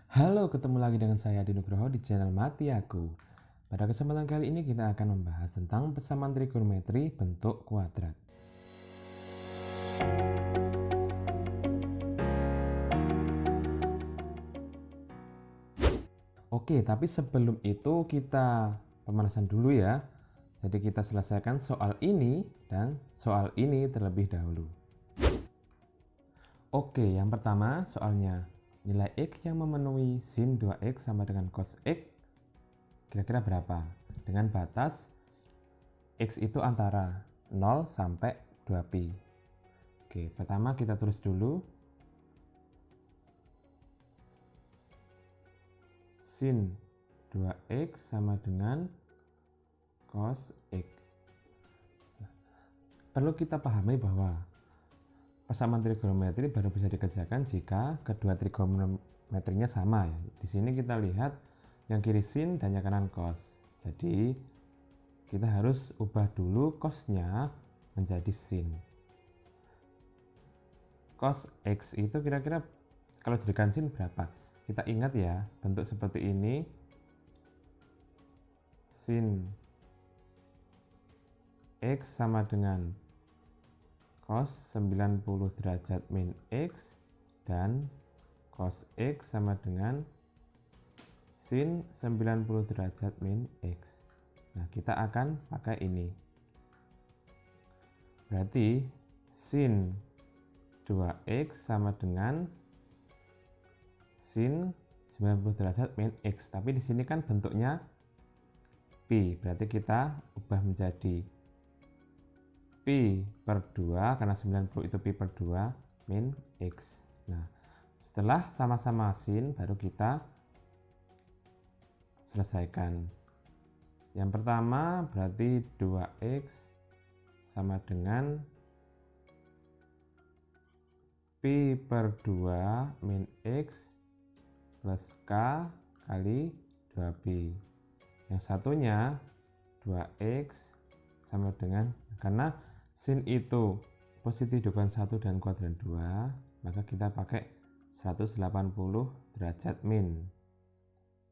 Halo, ketemu lagi dengan saya Adi Nugroho di channel Mati Aku. Pada kesempatan kali ini kita akan membahas tentang persamaan trigonometri bentuk kuadrat. Oke, tapi sebelum itu kita pemanasan dulu ya. Jadi kita selesaikan soal ini dan soal ini terlebih dahulu. Oke, yang pertama soalnya nilai X yang memenuhi sin 2X sama dengan cos X kira-kira berapa? Dengan batas X itu antara 0 sampai 2pi. Oke, pertama kita tulis dulu sin 2X sama dengan cos X. Perlu kita pahami bahwa persamaan trigonometri baru bisa dikerjakan jika kedua trigonometrinya sama ya. Di sini kita lihat yang kiri sin dan yang kanan cos. Jadi kita harus ubah dulu cosnya menjadi sin. Cos X itu kira-kira kalau jadikan sin berapa? Kita ingat ya, bentuk seperti ini sin X sama dengan cos 90 derajat min X dan cos X sama dengan sin 90 derajat min X. Nah, kita akan pakai ini. Berarti sin 2X sama dengan sin 90 derajat min X. Tapi di sini kan bentuknya pi, berarti kita ubah menjadi pi per 2 karena 90 itu pi per 2 min X. Nah, setelah sama-sama sin baru kita selesaikan. Yang pertama berarti 2X sama dengan pi per 2 min X plus K kali 2pi. Yang satunya 2X sama dengan, karena sin itu positif diagonal 1 dan kuadran 2, maka kita pakai 180 derajat min.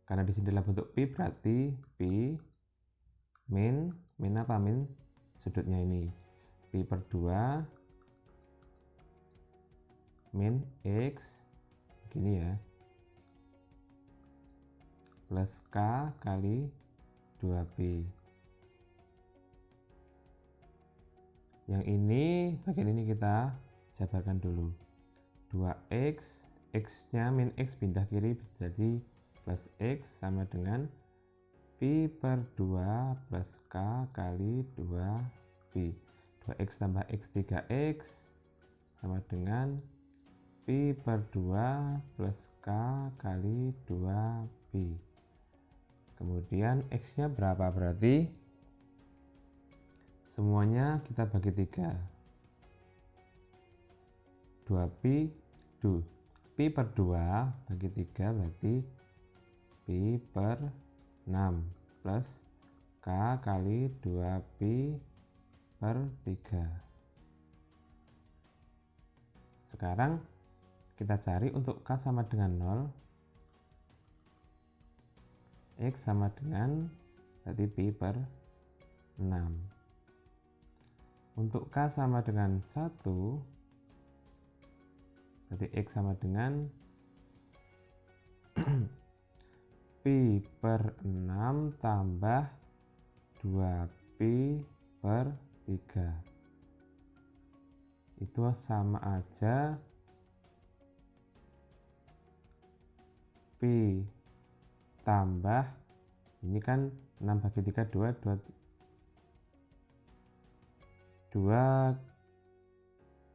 Karena di sini adalah bentuk pi, berarti pi min apa? Min sudutnya ini. Pi per 2 min X begini ya. Plus K kali 2pi. Yang ini, bagian ini kita jabarkan dulu. 2X, X-nya min X pindah kiri jadi plus X sama dengan pi per 2 plus K kali 2pi. 2X tambah X 3X sama dengan pi per 2 plus K kali 2pi. Kemudian X-nya berapa? Berarti semuanya kita bagi 3. 2pi, pi per 2 bagi 3 berarti pi per 6 plus K kali 2pi per 3. Sekarang kita cari untuk K sama dengan 0, X sama dengan berarti pi per 6. Untuk K sama dengan 1, berarti X sama dengan pi per 6 tambah 2pi per 3. Itu sama aja pi tambah, ini kan 6 bagi 3 2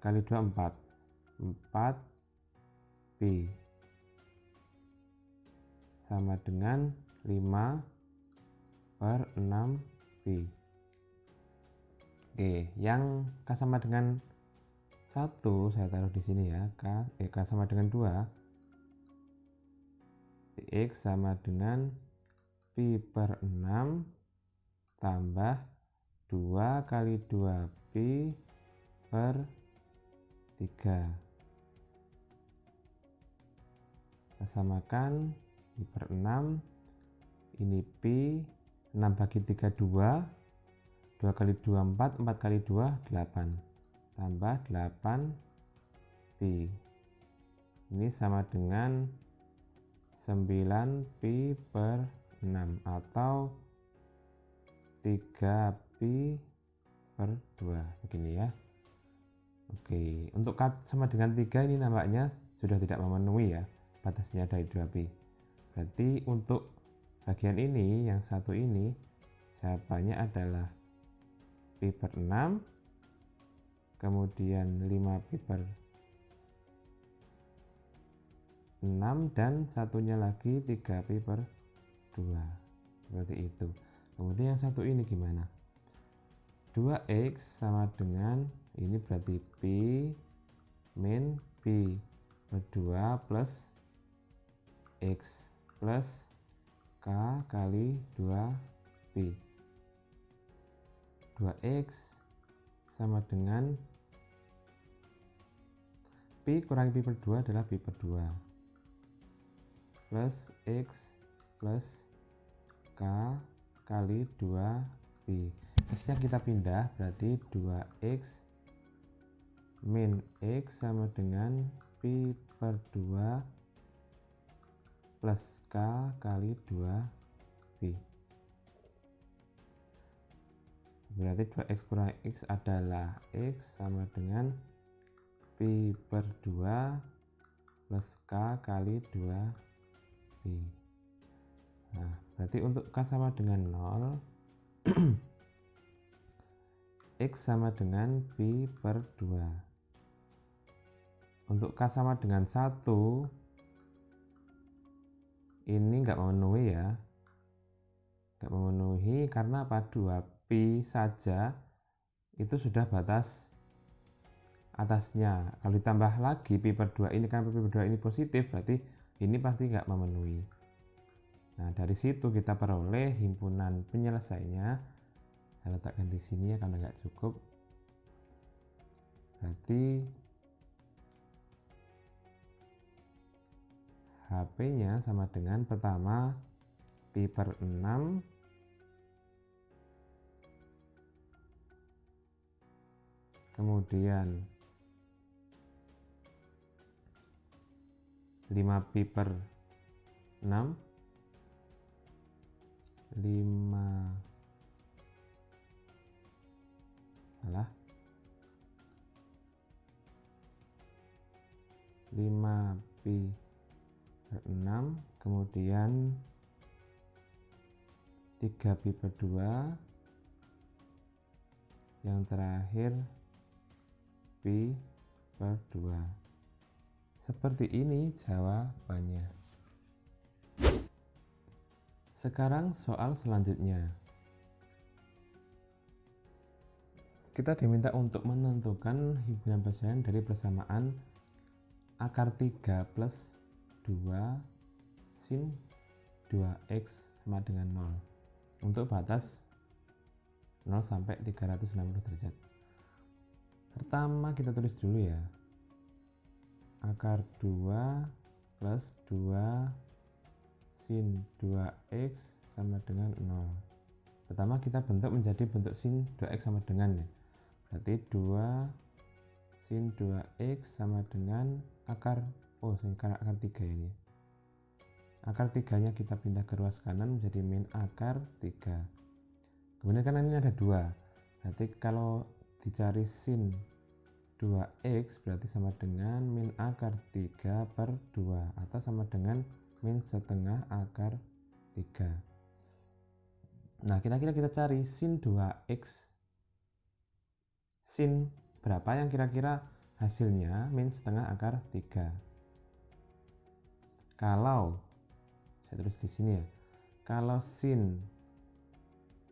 kali 2 4 pi sama dengan 5 per 6 pi. Oke, yang K sama dengan 1 saya taruh di sini ya. K sama dengan 2, X sama dengan pi per 6 tambah 2 kali 2pi per 3. Kita samakan pi per 6, ini pi, 6 bagi 3 2, 2 kali 2 4, 4 kali 2 8, tambah 8 pi, ini sama dengan 9 pi per 6 atau 3 pi per 2 begini ya. Oke, untuk sama dengan 3 ini nampaknya sudah tidak memenuhi ya, batasnya dari 2 pi. Berarti untuk bagian ini, yang satu ini, jawabannya adalah pi per 6, kemudian 5 pi per 6, dan satunya lagi 3 pi per 2. Seperti itu. Kemudian yang satu ini gimana? 2x sama dengan, ini berarti pi min pi per 2 plus x plus k kali 2 pi. 2x sama dengan pi kurangi pi per 2 adalah pi per 2 plus x plus k kali 2 pi. X nya kita pindah, berarti 2x min x sama dengan pi per 2 plus k kali 2 pi. Berarti 2x kurang x adalah x sama dengan pi per 2 plus k kali 2 pi. Nah, berarti untuk k sama dengan 0, x sama dengan pi per 2. Untuk k sama dengan 1, ini nggak memenuhi ya. Nggak memenuhi karena apa? 2 pi saja itu sudah batas atasnya. Kalau ditambah lagi pi per 2 ini, kan pi per 2 ini positif, berarti ini pasti nggak memenuhi. Nah, dari situ kita peroleh himpunan penyelesainya. Saya letakkan di sini ya karena nggak cukup. Berarti HP-nya sama dengan pertama pi per 6 kemudian 5 pi per 6, 5 pi per 6, kemudian 3 pi per 2, yang terakhir pi per 2. Seperti ini jawabannya. Sekarang soal selanjutnya. Kita diminta untuk menentukan himpunan penyelesaian dari persamaan akar 3 plus 2 sin 2x sama dengan 0 untuk batas 0 sampai 360 derajat. Pertama kita tulis dulu ya, akar 2 plus 2 sin 2x sama dengan 0. Pertama kita bentuk menjadi bentuk sin 2x sama dengan ya. Berarti 2 sin 2x sama dengan akar 3 ini. Akar 3-nya kita pindah ke ruas kanan menjadi min akar 3. Kemudian kan ini ada 2. Berarti kalau dicari sin 2x berarti sama dengan min akar 3 per 2 atau sama dengan min setengah akar 3. Nah, kira-kira kita cari sin 2x. Sin berapa yang kira-kira hasilnya min setengah akar 3. Kalau saya tulis di sini ya, kalau sin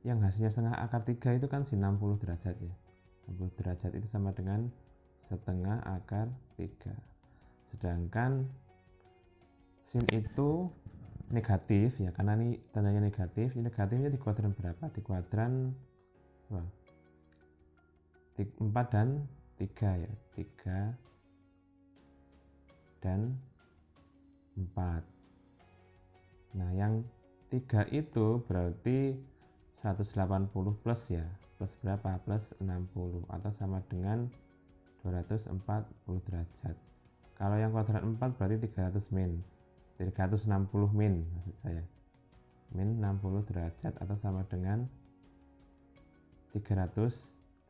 yang hasilnya setengah akar 3 itu kan sin 60 derajat ya. 60 derajat itu sama dengan setengah akar 3. Sedangkan sin itu negatif ya, karena ini tandanya negatif. Ini negatifnya di kuadran berapa? Di kuadran 4 dan 3 ya. 3 dan 4. 4. Nah yang 3 itu berarti 180 plus ya, plus berapa? Plus 60 atau sama dengan 240 derajat. Kalau yang kuadrat 4 berarti 300 min, 360 min maksud saya, min 60 derajat atau sama dengan 300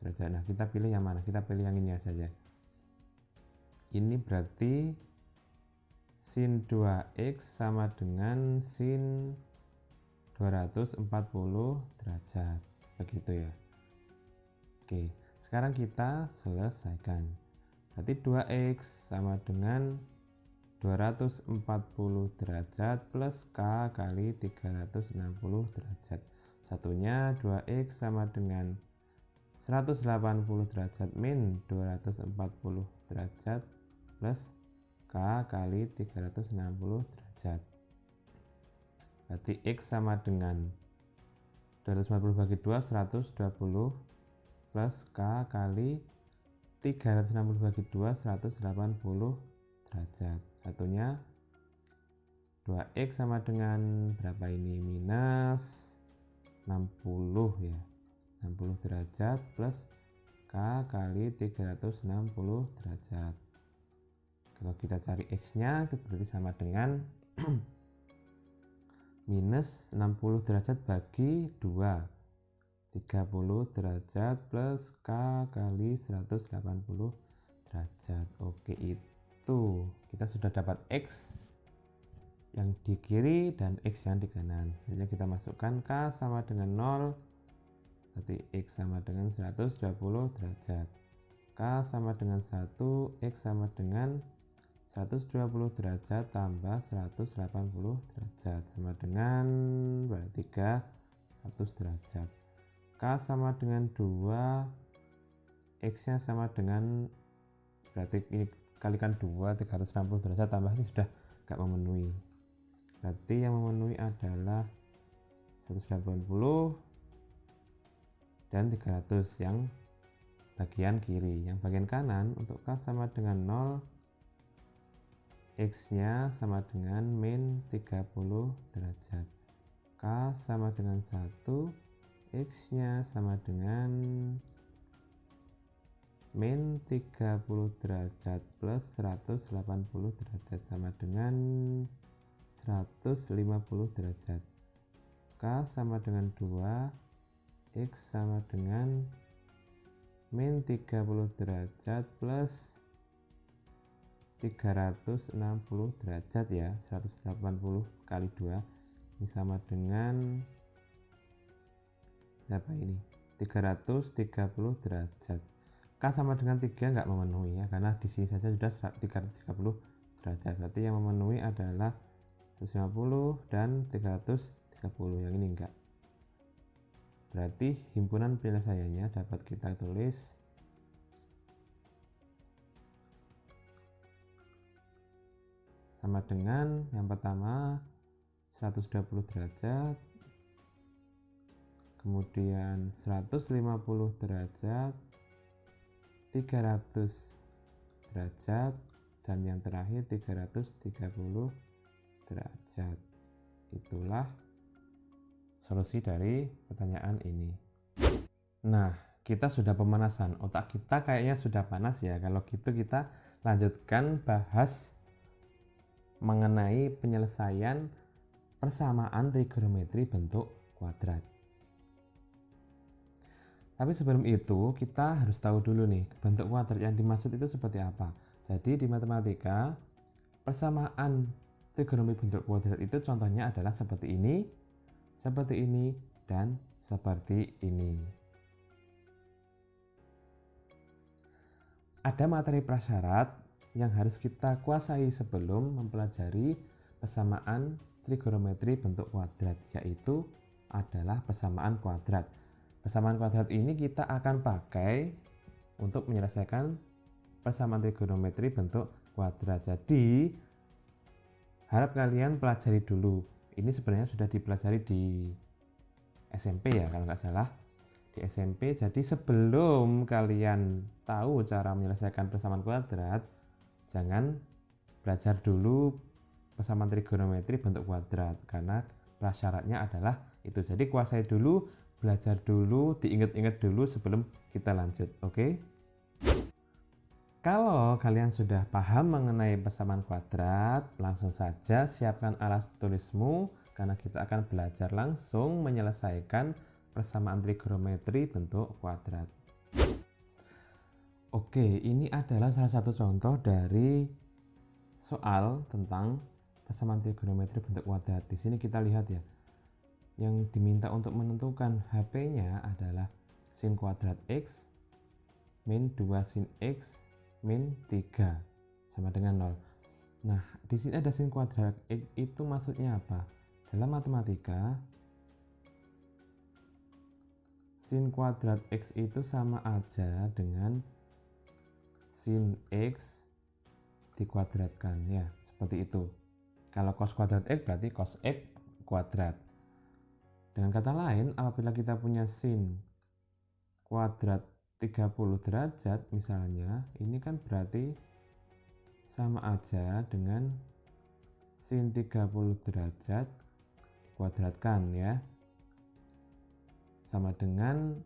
derajat. Nah kita pilih yang mana? Kita pilih yang ini saja. Ini berarti sin 2x sama dengan sin 240 derajat, begitu ya. Oke, sekarang kita selesaikan. Berarti 2x sama dengan 240 derajat plus k kali 360 derajat. Satunya 2x sama dengan 180 derajat min 240 derajat plus k kali 360 derajat. Berarti x sama dengan 240 bagi 2 120 plus k kali 360 bagi 2 180 derajat. Satunya 2x sama dengan berapa ini? Minus 60 ya. 60 derajat plus k kali 360 derajat. Kalau kita cari x-nya itu berarti sama dengan minus 60 derajat bagi 2, 30 derajat plus k kali 180 derajat. Oke, itu kita sudah dapat x yang di kiri dan x yang di kanan. Jadi kita masukkan k sama dengan 0, berarti x sama dengan 120 derajat, k sama dengan 1, x sama dengan 120 derajat tambah 180 derajat sama dengan berarti 300 derajat. K sama dengan 2, x nya sama dengan berarti ini kalikan 2, 360 derajat tambah ini sudah gak memenuhi. Berarti yang memenuhi adalah 180 dan 300 yang bagian kiri. Yang bagian kanan untuk k sama dengan 0, x nya sama dengan min 30 derajat, k sama dengan 1, x nya sama dengan min 30 derajat plus 180 derajat sama dengan 150 derajat, k sama dengan 2, x sama dengan min 30 derajat plus 360 derajat ya, 180 kali 2 ini sama dengan berapa ini? 330 derajat. K sama dengan 3 nggak memenuhi ya, karena di sini saja sudah 330 derajat. Berarti yang memenuhi adalah 150 dan 330, yang ini enggak. Berarti himpunan penyelesaiannya dapat kita tulis sama dengan yang pertama 120 derajat, kemudian 150 derajat, 300 derajat, dan yang terakhir 330 derajat. Itulah solusi dari pertanyaan ini. Nah, kita sudah pemanasan, otak kita kayaknya sudah panas ya. Kalau gitu kita lanjutkan bahas mengenai penyelesaian persamaan trigonometri bentuk kuadrat. Tapi sebelum itu kita harus tahu dulu nih, bentuk kuadrat yang dimaksud itu seperti apa. Jadi di matematika persamaan trigonometri bentuk kuadrat itu contohnya adalah seperti ini, dan seperti ini. Ada materi prasyarat yang harus kita kuasai sebelum mempelajari persamaan trigonometri bentuk kuadrat, yaitu adalah persamaan kuadrat. Persamaan kuadrat ini kita akan pakai untuk menyelesaikan persamaan trigonometri bentuk kuadrat. Jadi harap kalian pelajari dulu. Ini sebenarnya sudah dipelajari di SMP ya kalau nggak salah, di SMP. Jadi sebelum kalian tahu cara menyelesaikan persamaan kuadrat, jangan belajar dulu persamaan trigonometri bentuk kuadrat, karena prasyaratnya adalah itu. Jadi kuasai dulu, belajar dulu, diingat-ingat dulu sebelum kita lanjut. Oke? Kalau kalian sudah paham mengenai persamaan kuadrat, langsung saja siapkan alas tulismu karena kita akan belajar langsung menyelesaikan persamaan trigonometri bentuk kuadrat. Oke, ini adalah salah satu contoh dari soal tentang persamaan trigonometri bentuk kuadrat. Di sini kita lihat ya, yang diminta untuk menentukan HP-nya adalah sin kuadrat X min 2 sin X min 3 sama dengan 0. Nah, di sini ada sin kuadrat X, itu maksudnya apa? Dalam matematika, sin kuadrat X itu sama aja dengan sin X dikuadratkan, ya, seperti itu. Kalau cos kuadrat X berarti cos X kuadrat. Dengan kata lain, apabila kita punya sin kuadrat 30 derajat misalnya, ini kan berarti sama aja dengan sin 30 derajat dikuadratkan, ya, sama dengan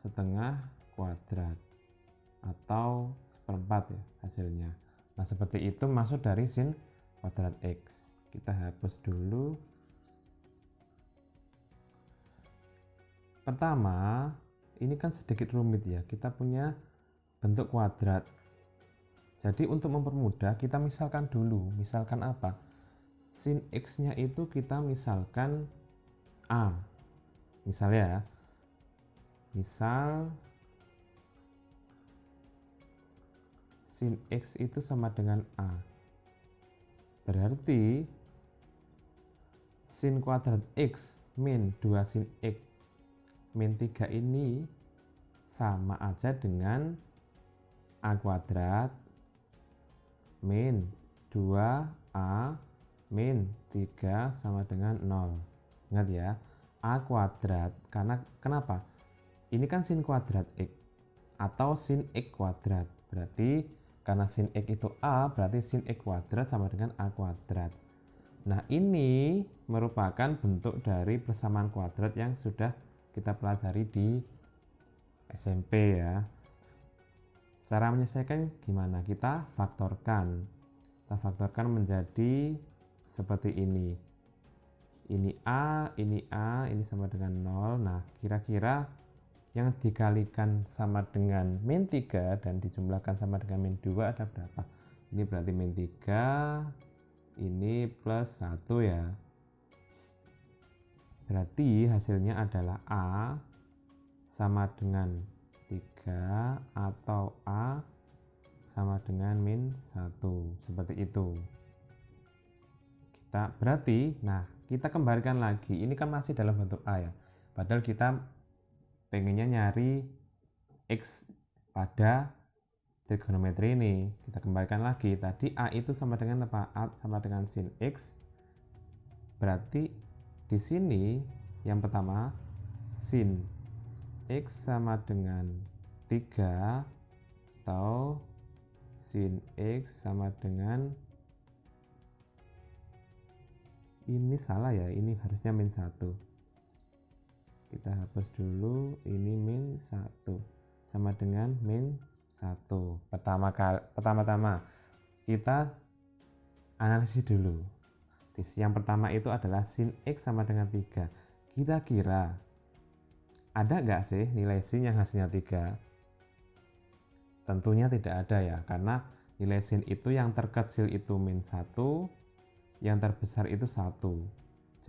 setengah kuadrat atau seperempat ya hasilnya. Nah, seperti itu maksud dari sin kuadrat X. Kita hapus dulu. Pertama, ini kan sedikit rumit ya, kita punya bentuk kuadrat. Jadi untuk mempermudah kita misalkan dulu. Misalkan apa? Sin X nya itu kita misalkan A. Misalnya ya, misal sin X itu sama dengan A. Berarti sin kuadrat X min 2 sin X min 3 ini sama aja dengan A kuadrat min 2A min 3 sama dengan 0. Ingat ya, A kuadrat, karena kenapa? Ini kan sin kuadrat X atau sin X kuadrat. Berarti karena sin X itu A, berarti sin X kuadrat sama dengan A kuadrat. Nah, ini merupakan bentuk dari persamaan kuadrat yang sudah kita pelajari di SMP ya. Cara menyelesaikan gimana? Kita faktorkan. Kita faktorkan menjadi seperti ini. Ini A, ini sama dengan 0. Nah, kira-kira yang dikalikan sama dengan min 3 dan dijumlahkan sama dengan min 2 ada berapa? Ini berarti min 3, ini plus 1 ya. Berarti hasilnya adalah A sama dengan 3 atau A sama dengan min 1. Seperti itu. Kita kembalikan lagi. Ini kan masih dalam bentuk A ya. Padahal kita pengennya nyari X pada trigonometri ini. Kita kembalikan lagi. Tadi A itu sama dengan apa? A sama dengan sin X. Berarti di sini yang pertama sin X sama dengan 3 atau sin X sama dengan, ini salah ya, ini harusnya min 1. Kita hapus dulu, ini min 1 sama dengan min 1. Pertama-tama kita analisis dulu. Yang pertama itu adalah sin X sama dengan 3. Kira-kira ada nggak sih nilai sin yang hasilnya 3? Tentunya tidak ada ya, karena nilai sin itu yang terkecil itu min 1, yang terbesar itu 1.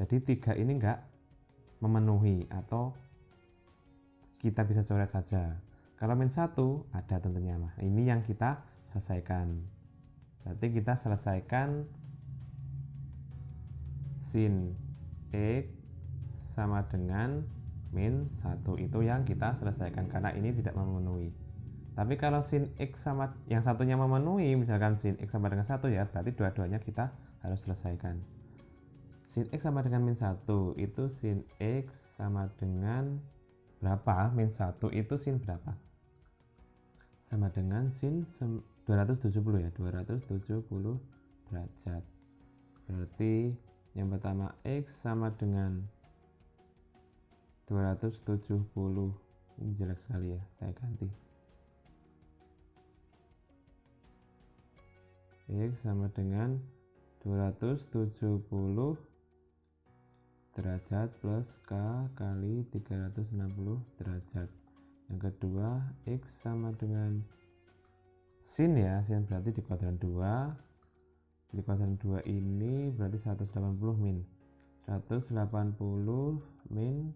Jadi 3 ini nggak memenuhi, atau kita bisa coret saja. Kalau min 1 ada tentunya. Nah, ini yang kita selesaikan. Berarti kita selesaikan sin X sama dengan min 1, itu yang kita selesaikan karena ini tidak memenuhi. Tapi kalau sin X sama yang satunya memenuhi, misalkan sin X sama dengan 1 ya, berarti dua-duanya kita harus selesaikan. Sin X sama dengan min 1, itu sin X sama dengan berapa? Min 1 itu sin berapa? Sama dengan sin 270 ya, 270 derajat. Berarti yang pertama X sama dengan 270. Ini jelek sekali ya, saya ganti. X sama dengan 270 derajat plus K kali 360 derajat. Yang kedua X sama dengan sin ya, sin berarti di kuadran 2. Di kuadran 2 ini berarti 180 min 180 min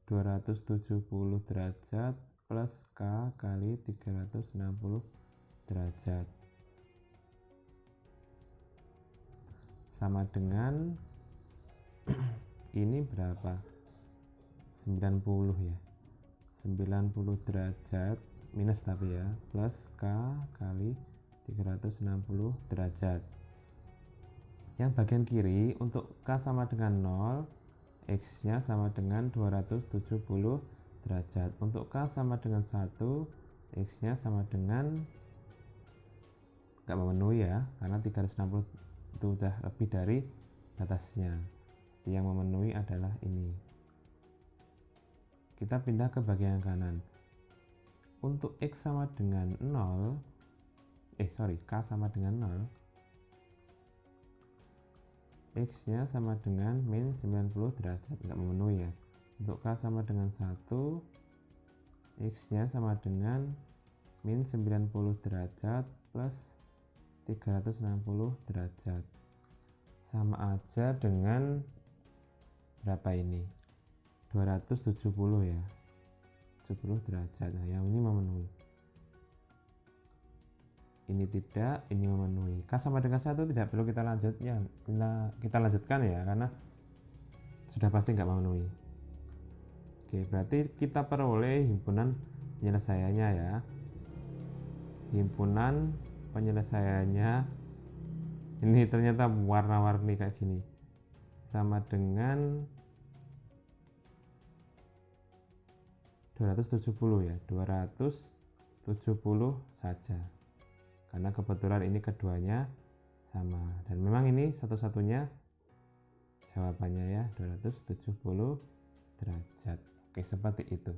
270 derajat plus K kali 360 derajat sama dengan ini berapa, 90 ya, 90 derajat minus tapi ya, plus K kali 360 derajat. Yang bagian kiri untuk K sama dengan 0, X nya sama dengan 270 derajat. Untuk K sama dengan 1, X nya sama dengan nggak memenuhi ya, karena 360 itu udah lebih dari batasnya. Yang memenuhi adalah ini. Kita pindah ke bagian kanan. Untuk X sama dengan 0, K sama dengan 0, X nya sama dengan min 90 derajat, nggak memenuhi ya. Untuk K sama dengan 1, X nya sama dengan min 90 derajat plus 360 derajat, sama aja dengan berapa ini, 270 ya, 70 derajat. Nah yang ini memenuhi, ini tidak, ini memenuhi. K sama dengan 1 tidak perlu kita lanjutkan, kita lanjutkan ya, karena sudah pasti nggak memenuhi. Oke, berarti kita peroleh himpunan penyelesaiannya ya. Himpunan penyelesaiannya ini ternyata warna-warni kayak gini, sama dengan 270 ya, 270 saja, karena kebetulan ini keduanya sama, dan memang ini satu-satunya jawabannya ya, 270 derajat. Oke, seperti itu.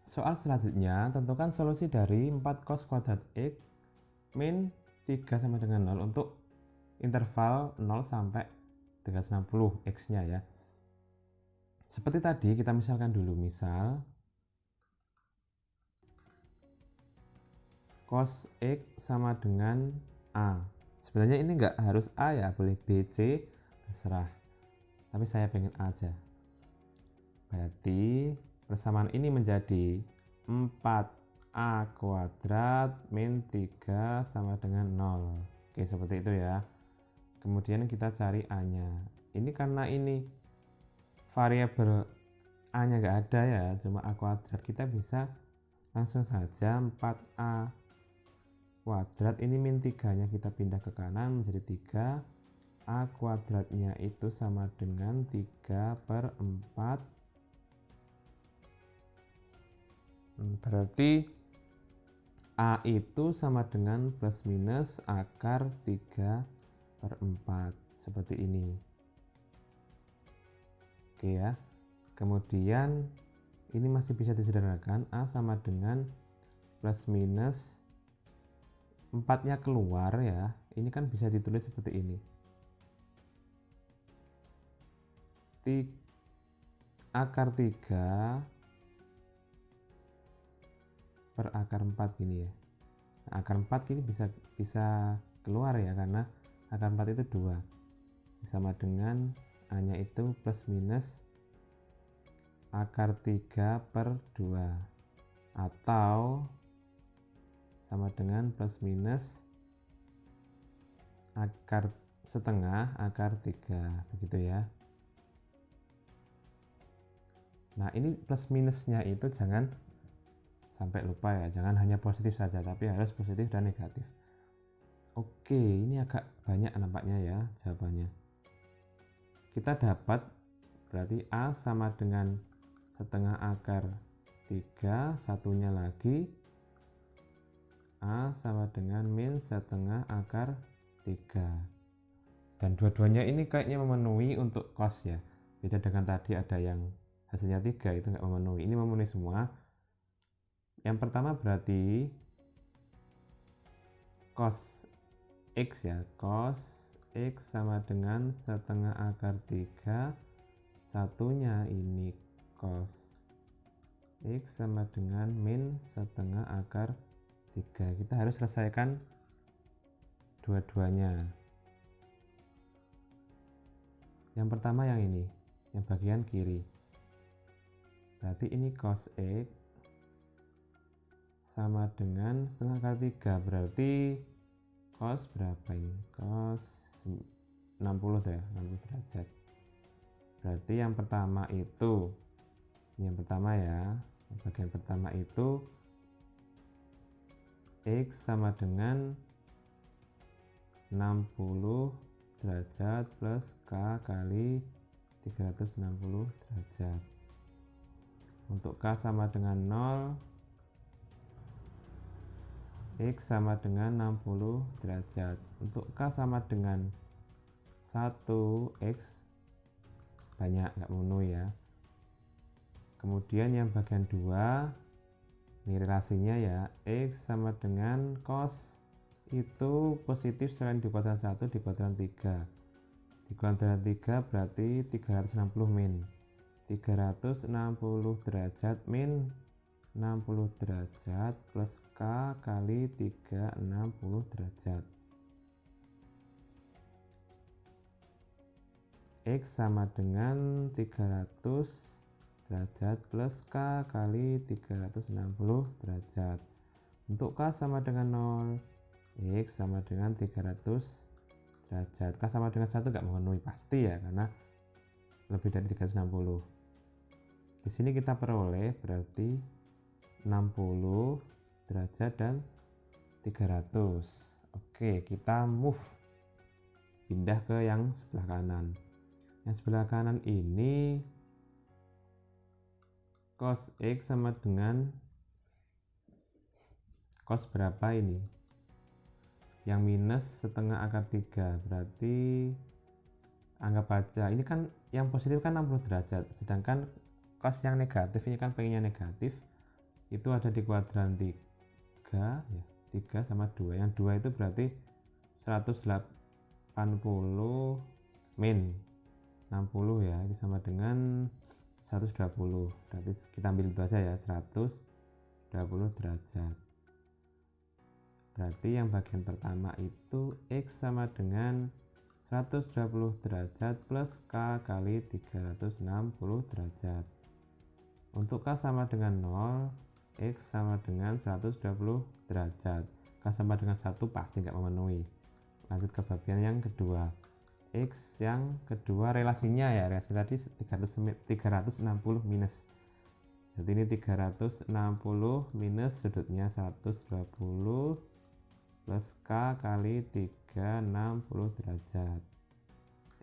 Soal selanjutnya, tentukan solusi dari 4 cos kuadrat X min 3 sama dengan 0 untuk interval 0 sampai 360 X nya ya. Seperti tadi kita misalkan dulu, misal cos X sama dengan A. Sebenarnya ini enggak harus A ya, boleh B, C, terserah, tapi saya pengen A aja. Berarti persamaan ini menjadi 4A kuadrat min 3 sama dengan 0. Oke, seperti itu ya. Kemudian kita cari A nya. Ini karena ini variabel A nya nggak ada ya, cuma A kuadrat, kita bisa langsung saja 4A kuadrat ini min 3 nya kita pindah ke kanan menjadi 3. A kuadratnya itu sama dengan 3/4. Berarti A itu sama dengan plus minus akar 3/4, seperti ini. Oke ya. Kemudian ini masih bisa disederhanakan, A sama dengan plus minus 4-nya keluar ya. Ini kan bisa ditulis seperti ini. Akar 3 per akar 4 gini ya. Nah, akar 4 ini bisa keluar ya, karena akar 4 itu 2. Sama dengan A nya itu plus minus akar 3/2, atau sama dengan plus minus akar setengah akar 3, begitu ya. Nah ini plus minusnya itu jangan sampai lupa ya, jangan hanya positif saja, tapi harus positif dan negatif. Oke, ini agak banyak nampaknya ya jawabannya. Kita dapat berarti A sama dengan setengah akar 3, satunya lagi A sama dengan min setengah akar 3. Dan dua-duanya ini kayaknya memenuhi untuk cos ya. Beda dengan tadi ada yang hasilnya 3 itu nggak memenuhi. Ini memenuhi semua. Yang pertama berarti cos X ya. Cos X sama dengan setengah akar 3. Satunya ini cos X sama dengan min setengah akar 3. Kita harus selesaikan dua-duanya. Yang pertama yang ini, yang bagian kiri. Berarti ini cos X sama dengan setengah akar 3. Berarti cos berapa ini? Cos 60 ya, 60 derajat. Berarti yang pertama itu, ini yang pertama ya, bagian pertama itu X sama dengan 60 derajat plus K kali 360 derajat. Untuk K sama dengan 0, X sama dengan 60 derajat. Untuk K sama dengan 1, X banyak, nggak memenuhi ya. Kemudian yang bagian 2, ini relasinya ya, X sama dengan cos itu positif selain di kuadran 1 di kuadran 3. Di kuadran 3 berarti 360 min. 360 derajat min 60 derajat plus K kali 360 derajat. X sama dengan 300 derajat plus K kali 360 derajat. Untuk K sama dengan 0, X sama dengan 300 derajat. K sama dengan 1 nggak memenuhi pasti ya, karena lebih dari 360. Di sini kita peroleh berarti 60 derajat dan 300. Oke, kita move, pindah ke yang sebelah kanan. Yang sebelah kanan ini cos X sama dengan cos berapa ini? Yang minus setengah akar 3. Berarti anggap aja ini kan yang positif kan 60 derajat, sedangkan cos yang negatif ini kan pengennya negatif, itu ada di kuadran 3 ya, 3 sama 2. Yang 2 itu berarti 180 min 60 ya, itu sama dengan 120. Berarti kita ambil itu aja ya, 120 derajat. Berarti yang bagian pertama itu X sama dengan 120 derajat plus K kali 360 derajat. Untuk K sama dengan 0, X sama dengan 120 derajat. K sama dengan 1 pasti nggak memenuhi. Lanjut ke bagian yang kedua. X yang kedua relasinya ya, relasi tadi 360 minus. Jadi ini 360 minus sudutnya 120 plus K kali 360 derajat.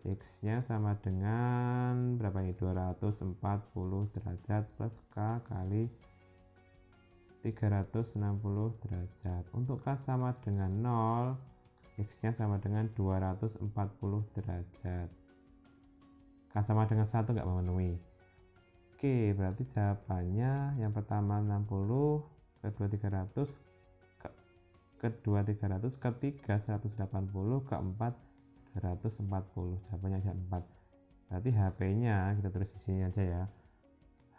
X nya sama dengan berapa ini? 240 derajat plus K kali 360 derajat. Untuk K sama dengan 0, X nya sama dengan 240 derajat. K sama dengan 1 nggak memenuhi. Oke, berarti jawabannya yang pertama 60, kedua 300, kedua 300, ketiga 180, keempat 240. Jawabannya ada 4. Berarti HP nya kita tulis di sini aja ya.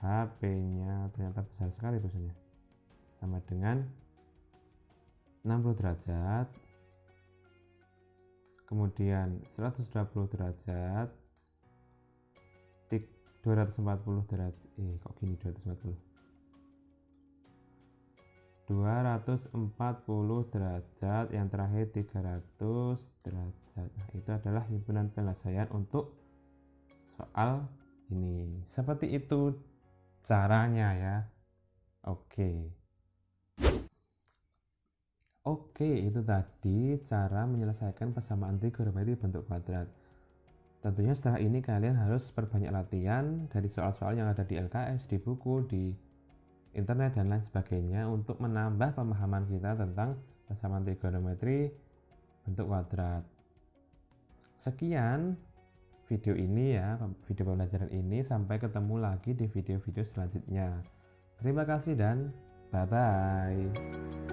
HP nya ternyata besar sekali tulisannya, sama dengan 60 derajat, kemudian 120 derajat, 240 derajat, kok gini 240 derajat, yang terakhir 300 derajat. Nah, itu adalah himpunan penyelesaian untuk soal ini. Seperti itu caranya ya. Oke, itu tadi cara menyelesaikan persamaan trigonometri bentuk kuadrat. Tentunya setelah ini kalian harus perbanyak latihan dari soal-soal yang ada di LKS, di buku, di internet, dan lain sebagainya untuk menambah pemahaman kita tentang persamaan trigonometri bentuk kuadrat. Sekian video ini ya, video pembelajaran ini. Sampai ketemu lagi di video-video selanjutnya. Terima kasih dan bye-bye.